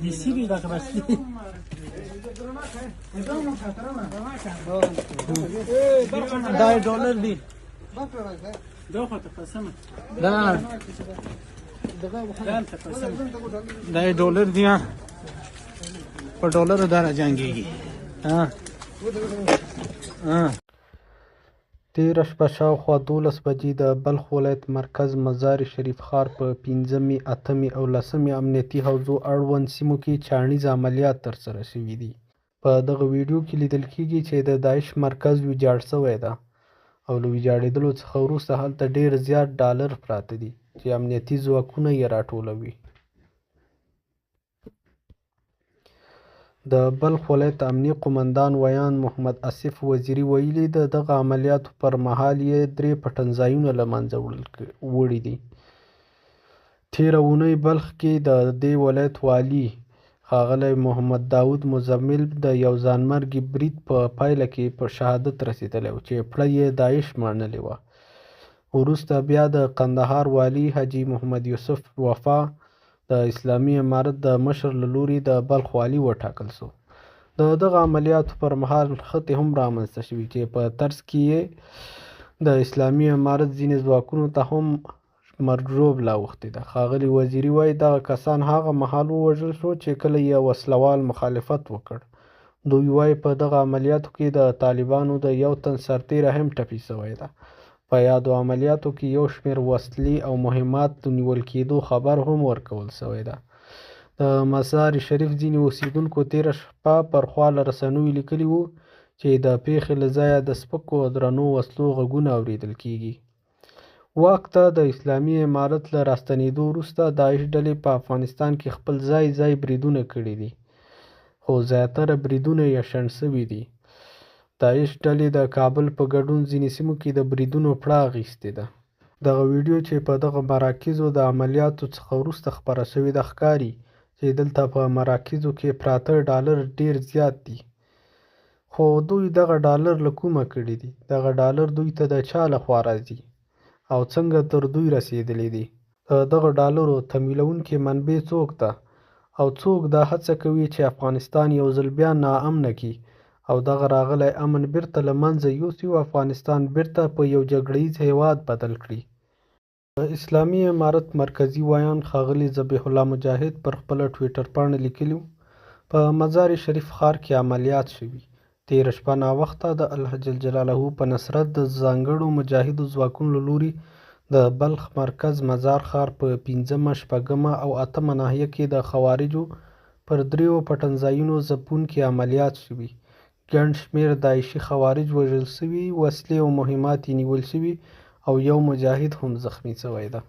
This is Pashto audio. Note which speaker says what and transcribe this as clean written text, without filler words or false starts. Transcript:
Speaker 1: Disini da kabasti. $1 دی. دا خو تقسمه. دا $1 دی. په ډالر دا جنگيږي.
Speaker 2: تېره شپه شاوخوا 12 بجې د بلخ ولایت مرکز مزار شریف ښار په 5مې، 8مې او 10مې امنیتي حوزو اړوند سیمو کې چاڼیز عملیات ترسره شوي دي. په دغه ویډیو کې لیدل کېږي چې د داعش مرکز ویجاړ شوی ده او له ویجاړېدلو څخه وروسته هلته ډېر زیات ډالر پراته دي چې امنیتي ځواکونه یې راټولوي. د بلخ ولایت امنیه قومندان ویان محمد اسف وزیري ویلي د دغه عملیاتو پر مهال یې 3 پټنځایونه له منځه وړي دي. تېره اونۍ بلخ کې د دې ولایت والي ښاغلی محمد داود مزمل د یو ځانمرګي برید په پایله کې په شهادت رسېدلی و چې پړه یې داعش منلې وه. وروسته بیا د قندهار والي حاجي محمد یوسف وفا د اسلامي امارت د مشر له لوري د بلخ والي وټاکل شو. د دغه عملیاتو پر مهال خطې هم رامنځته شوي چې په ترڅ کې یې د اسلامي امارت ځینې ځواکونو ته هم مرګ ژوبله اوښتې ده. ښاغلي وزیري وایي دغه کسان هغه مهال ووژل شو چې کله یې وسلوال مخالفت وکړ. دوی وایي په دغه عملیاتو کې د طالبانو د یو تن سرتیری هم ټپي شوی ده. په یادو عملیاتو کې یو شمېر وسلې او مهمات د نیول کېدو خبر هم ورکول شوی ده. د مزار شریف ځینې اوسېدونکو تېره شپه پر خوا له رسنیو لیکلي وو چې د پیښې له ځایه د سپکو او درنو وسلو غږونه اورېدل کېږي. واک ته د اسلامي امارت له راستنېدو وروسته داعش ډلې په افغانستان کې خپل ځای بریدونه کړي دي، خو زیاتره بریدونه یې شنډ شوي دي. داعش ډلې د کابل په ګډون ځینې سیمو کې د بریدونو پړه اخیستې ده. دغه ویډیو چې په دغه مراکزو د عملیاتو څخه وروسته خپره شوې ده ښکاري چې دلته په مراکزو کې پراته ډالر ډېر زیات دي. خو دوی دغه ډالر له کومه کړي دي؟ دغه ډالر دوی ته د چا لخوا راځي او څنګه تر دوی رسېدلی دي؟ د دغه ډالرو تمویلونکې منبع څوک ده او څوک دا هڅه کوي چې افغانستان یو ځل بیا ناامنه کړي او دغه راغلی امن بیرته له منځه یوسي او افغانستان بیرته په یو جګړه ییز هېواد بدل کړي؟ د اسلامي امارت مرکزي ویان ښاغلي ذبیح الله مجاهد پر خپله ټویټر پاڼه لیکلي وو په مزار شریف ښار کې عملیات شوي. تېره شپه ناوخته د الله جل جلاله په نصرت د ځانګړو مجاهدو ځواکونو له لوري د بلخ مرکز مزار ښار په 5مه، 6مه او 8مه ناحیه کې د خوارجو پر 3 پټنځایونو ځپونکي عملیات شوي. ګڼ شمېر داعشي خوارج وژل شوي، وسلې او مهمات یې نیول شوي او یو مجاهد هم زخمي شوی ده.